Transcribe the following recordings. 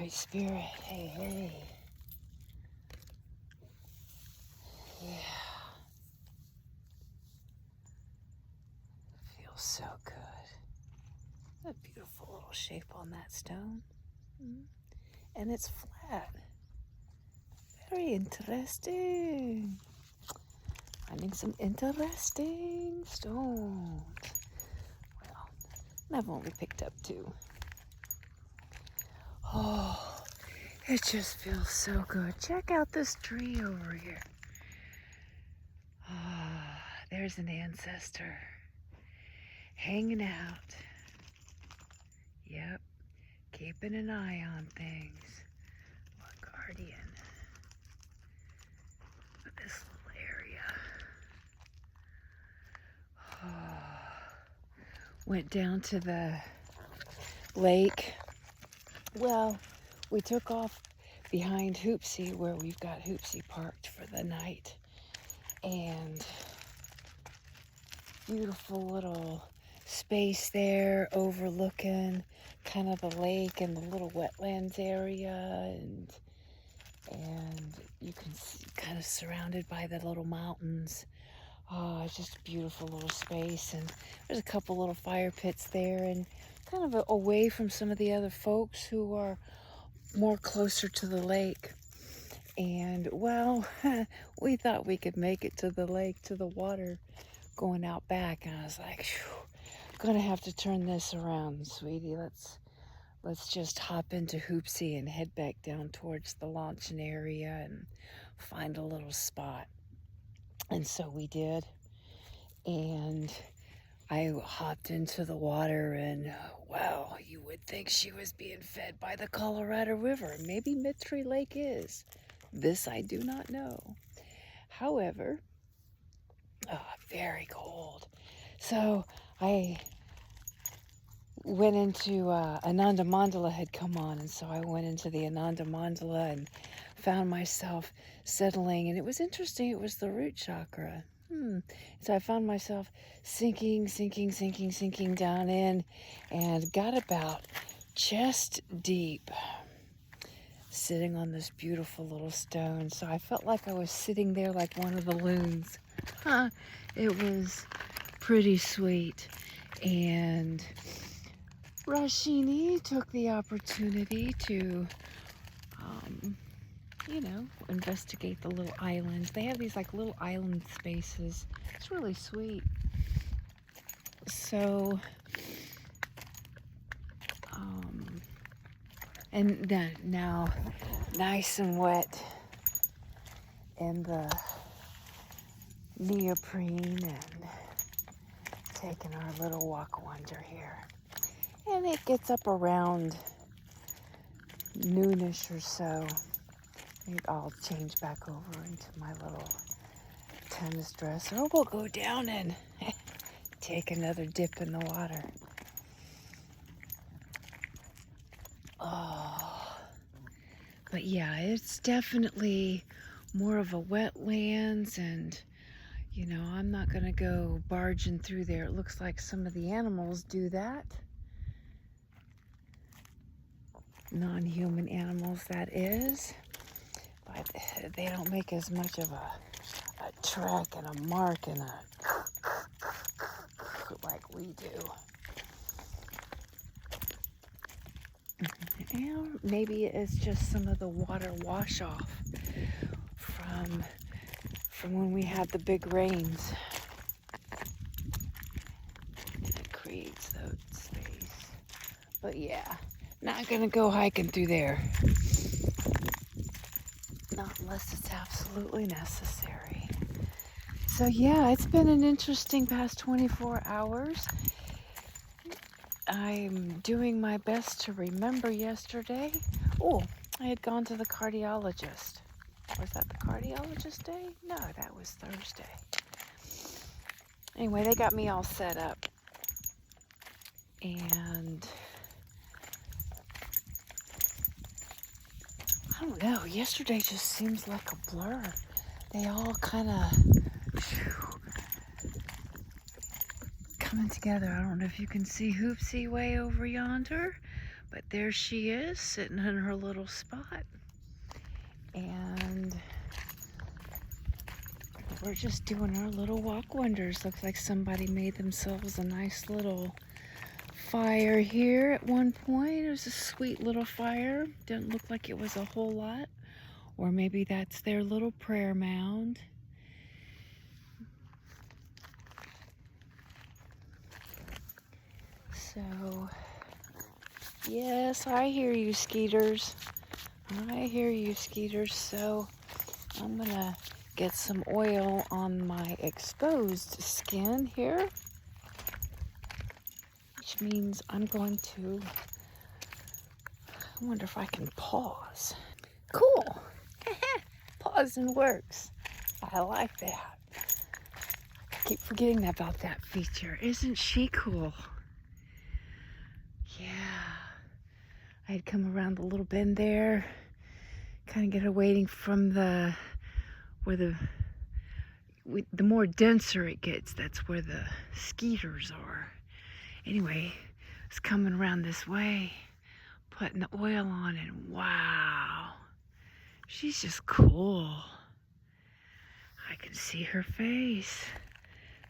Holy Spirit, hey, hey. Yeah. Feels so good. A beautiful little shape on that stone. And it's flat. Very interesting. Finding some interesting stones. Well, and I've only picked up 2. Oh, it just feels so good. Check out this tree over here. Ah, there's an ancestor hanging out. Yep, keeping an eye on things. Or guardian of this little area. Oh, went down to the lake. Well, we took off behind Hoopsie, where we've got Hoopsie parked for the night. And beautiful little space there overlooking kind of the lake and the little wetlands area, and you can see kind of surrounded by the little mountains. Oh, it's just a beautiful little space, and there's a couple little fire pits there, and kind of away from some of the other folks who are more closer to the lake. And well, we thought we could make it to the lake, to the water, going out back, and I was like, gonna have to turn this around, sweetie. Let's just hop into Hoopsie and head back down towards the launching area and find a little spot. And so we did, and I hopped into the water, and well, you would think she was being fed by the Colorado River. Maybe Mittry Lake is. This I do not know. However, very cold. So I went into Ananda Mandala had come on, and so I went into the Ananda Mandala and found myself settling, and it was interesting. It was the root chakra. So I found myself sinking down in, and got about chest deep, sitting on this beautiful little stone. So I felt like I was sitting there like one of the loons. It was pretty sweet. And Rashini took the opportunity to, investigate the little islands. They have these like little island spaces. It's really sweet. So, and then now nice and wet in the neoprene, and taking our little walk wonder here. And it gets up around noonish or so. Maybe I'll change back over into my little tennis dress, or we'll go down and take another dip in the water. Oh, but yeah, it's definitely more of a wetlands, and I'm not gonna go barging through there. It looks like some of the animals do that. Non-human animals, that is. But they don't make as much of a track and a mark and a like we do. And maybe it's just some of the water wash off from when we had the big rains. It creates that space. But yeah, not gonna go hiking through there. Not unless it's absolutely necessary. So yeah, it's been an interesting past 24 hours. I'm doing my best to remember yesterday. Oh, I had gone to the cardiologist. Was that the cardiologist day? No, that was Thursday. Anyway, they got me all set up. And I don't know, yesterday just seems like a blur. They all kind of coming together. I don't know if you can see Hoopsie way over yonder, But there she is, sitting in her little spot. And we're just doing our little walk wonders. Looks like somebody made themselves a nice little fire here at one point. It was a sweet little fire. Didn't look like it was a whole lot. Or maybe that's their little prayer mound. So, yes, I hear you, Skeeters. I hear you, Skeeters. So, I'm gonna get some oil on my exposed skin here, which means I'm going to, I wonder if I can pause. Cool. Pausing works. I like that. I keep forgetting about that feature. Isn't she cool? Yeah. I'd come around the little bend there, kind of get her waiting from the more denser it gets, that's where the skeeters are. Anyway, it's coming around this way, putting the oil on, and wow, she's just cool. I can see her face.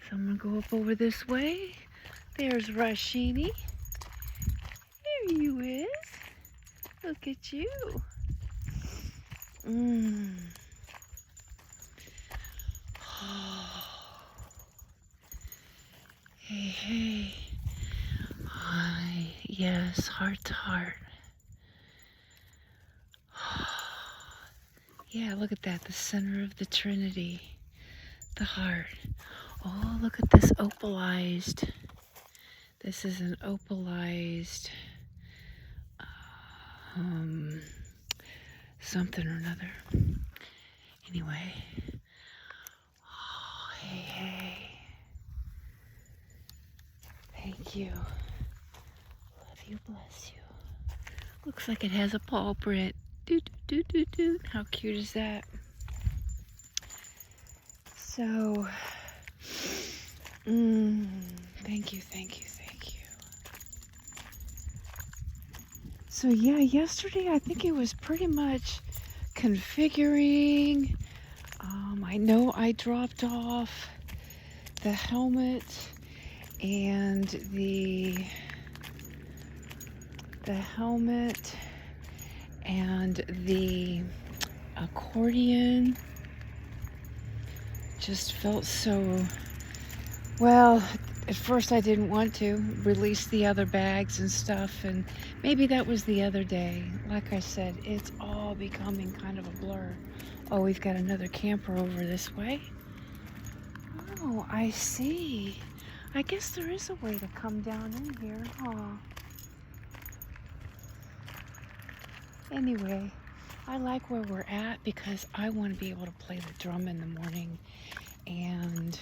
So I'm gonna go up over this way. There's Rashini. There you is. Look at you. Hey, hey. Hi. Yes, heart to heart. Yeah, look at that. The center of the Trinity. The heart. Oh, look at this opalized. This is an opalized something or another. Anyway. Oh, hey, hey. Thank you. Love you, bless you. Looks like it has a paw print. Doot, doot, doot, doot. How cute is that? So, thank you, thank you, thank you. So yeah, yesterday I think it was pretty much configuring. I know I dropped off the helmet and the accordion. Just felt so, well, at first I didn't want to release the other bags and stuff, and maybe that was the other day. Like I said, it's all becoming kind of a blur. Oh, we've got another camper over this way. Oh, I see. I guess there is a way to come down in here, huh? Anyway, I like where we're at because I want to be able to play the drum in the morning and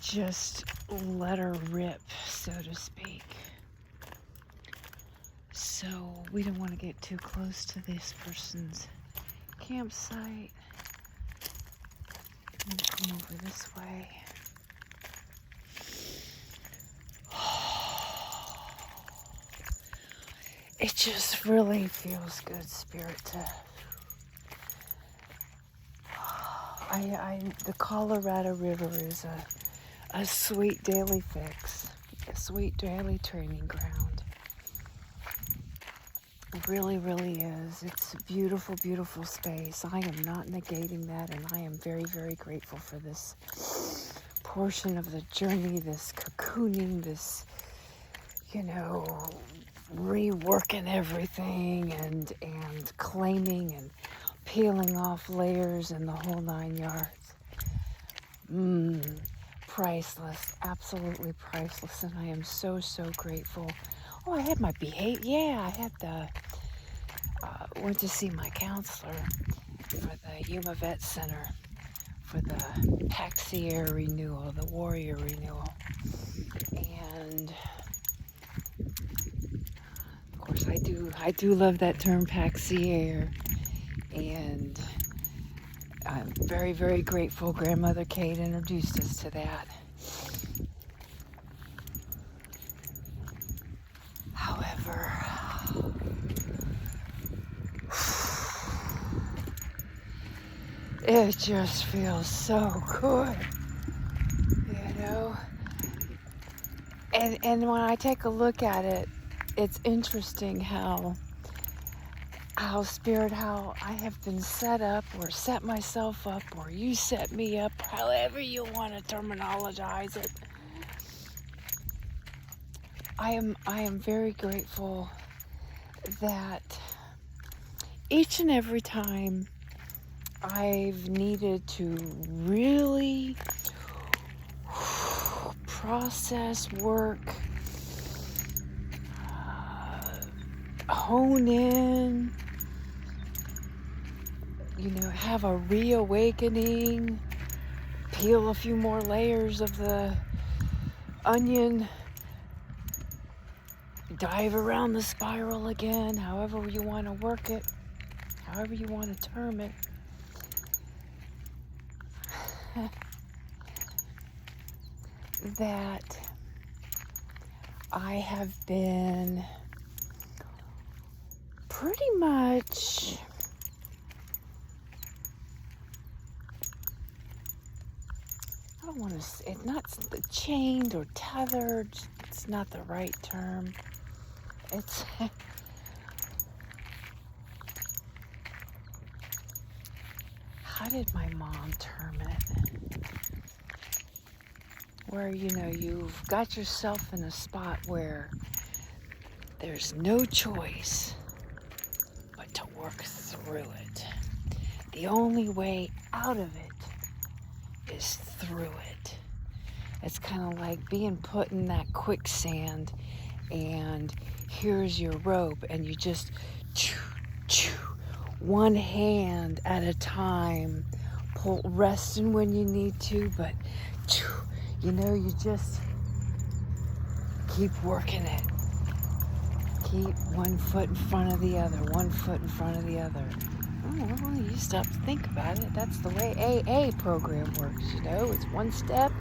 just let her rip, so to speak. So we don't want to get too close to this person's campsite. I'm going to come over this way. It just really feels good, Spirit, to the Colorado River is a sweet daily fix, a sweet daily training ground. It really, really is. It's a beautiful, beautiful space. I am not negating that, and I am very, very grateful for this portion of the journey, this cocooning, this, reworking everything and claiming and peeling off layers and the whole 9 yards. Priceless, absolutely priceless, and I am so, so grateful. Oh, I had my behavior. Yeah, I had went to see my counselor for the Yuma Vet Center for the Paxier renewal, the Warrior renewal, and of course I do love that term Paxier, and I'm very, very grateful Grandmother Kate introduced us to that. However, over. It just feels so good, you know? And when I take a look at it, it's interesting how Spirit, how I have been set up or set myself up or you set me up, however you want to terminologize it. I am very grateful that each and every time I've needed to really process, work, hone in, have a reawakening, peel a few more layers of the onion, dive around the spiral again, however you want to work it, however you want to term it. That I have been pretty much I don't want to say it, not chained or tethered. It's not the right term. It's how did my mom term it? Where you've got yourself in a spot where there's no choice but to work through it. The only way out of it is through it. It's kind of like being put in that quicksand and here's your rope and you just one hand at a time, resting when you need to, but you just keep working it. Keep one foot in front of the other, one foot in front of the other. Oh, well, you stop to think about it. That's the way AA program works, It's one step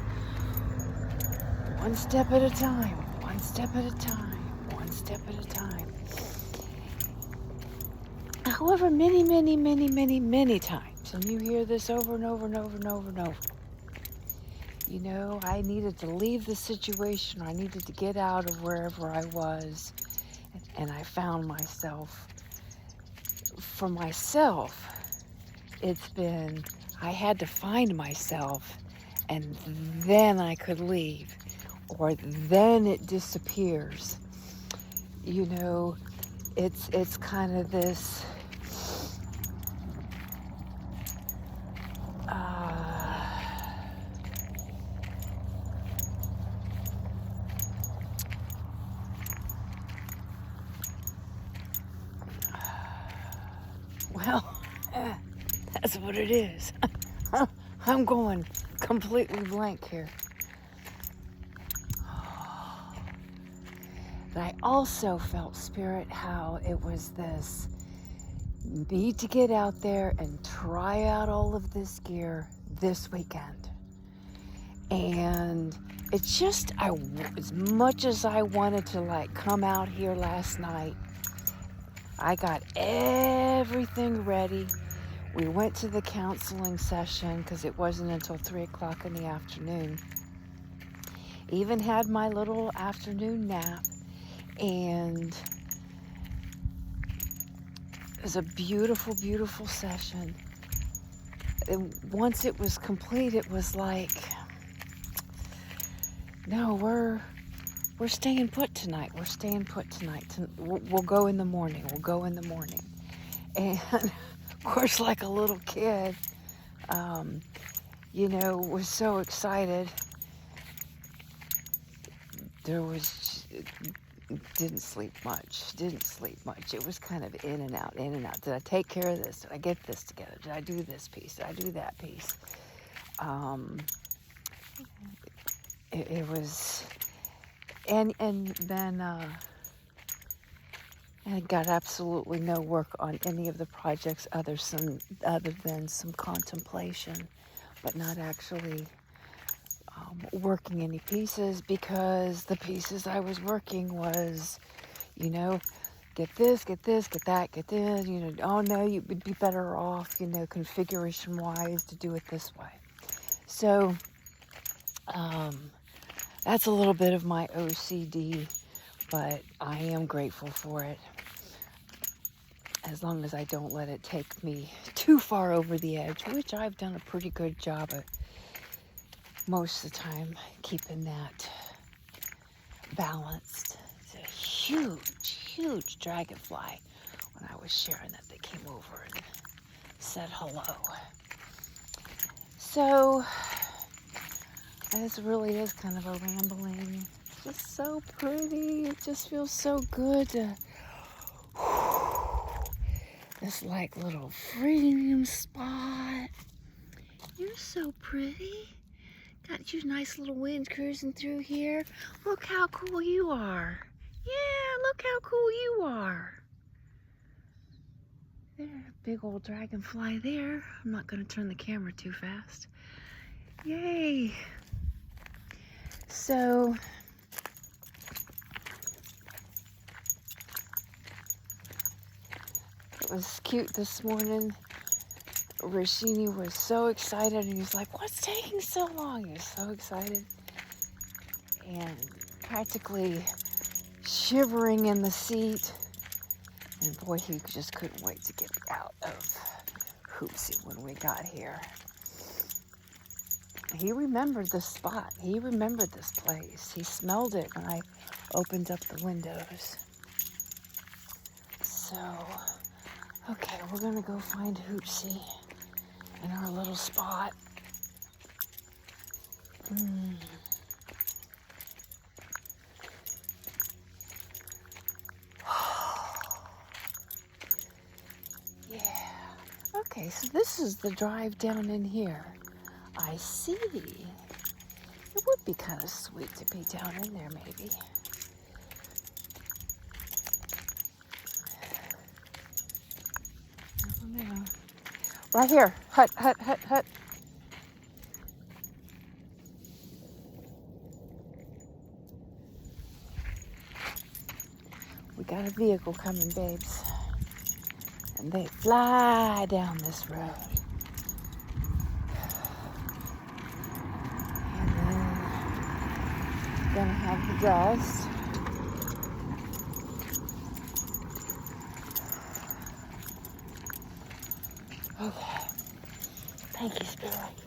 at a time, one step at a time, one step at a time. However, many times, and you hear this over and over and over and over and over, I needed to leave the situation. I needed to get out of wherever I was. And I found myself, for myself, it's been, I had to find myself and then I could leave. Or then it disappears. It's kind of this well, that's what it is. I'm going completely blank here. But I also felt, Spirit, how it was this need to get out there and try out all of this gear this weekend. And it's just, as much as I wanted to come out here last night, I got everything ready. We went to the counseling session because it wasn't until 3 o'clock in the afternoon. Even had my little afternoon nap. And it was a beautiful, beautiful session. And once it was complete, it was like, no, we're staying put tonight. We're staying put tonight. We'll go in the morning. We'll go in the morning. And of course, like a little kid, was so excited. Didn't sleep much. It was kind of in and out. Did I take care of this? Did I get this together? Did I do this piece? Did I do that piece? It was, and then I got absolutely no work on any of the projects other than some contemplation, but not actually working any pieces, because the pieces I was working was, you know, get this, get this, get that, get this, you know, oh no, you would be better off, you know, configuration wise to do it this way. So, that's a little bit of my OCD, but I am grateful for it. As long as I don't let it take me too far over the edge, which I've done a pretty good job at most of the time, keeping that balanced. It's a huge, huge dragonfly. When I was sharing that, they came over and said hello. So, this really is kind of a rambling. It's just so pretty. It just feels so good to this like little freedom spot. You're so pretty. Got you nice little winds cruising through here. Look how cool you are. Yeah, look how cool you are. There, big old dragonfly there. I'm not going to turn the camera too fast. Yay. So, it was cute this morning. Rashini was so excited, and he's like, what's taking so long? He was so excited. And practically shivering in the seat. And boy, he just couldn't wait to get out of Hoopsie when we got here. He remembered the spot. He remembered this place. He smelled it when I opened up the windows. So, okay, we're gonna go find Hoopsie in our little spot. Yeah. Okay, so this is the drive down in here. I see. It would be kind of sweet to be down in there, maybe. I don't know. Right here. Hut, hut, hut, hut. We got a vehicle coming, babes. And they fly down this road. And then gonna have the dust. Okay. Thank you, Spirit.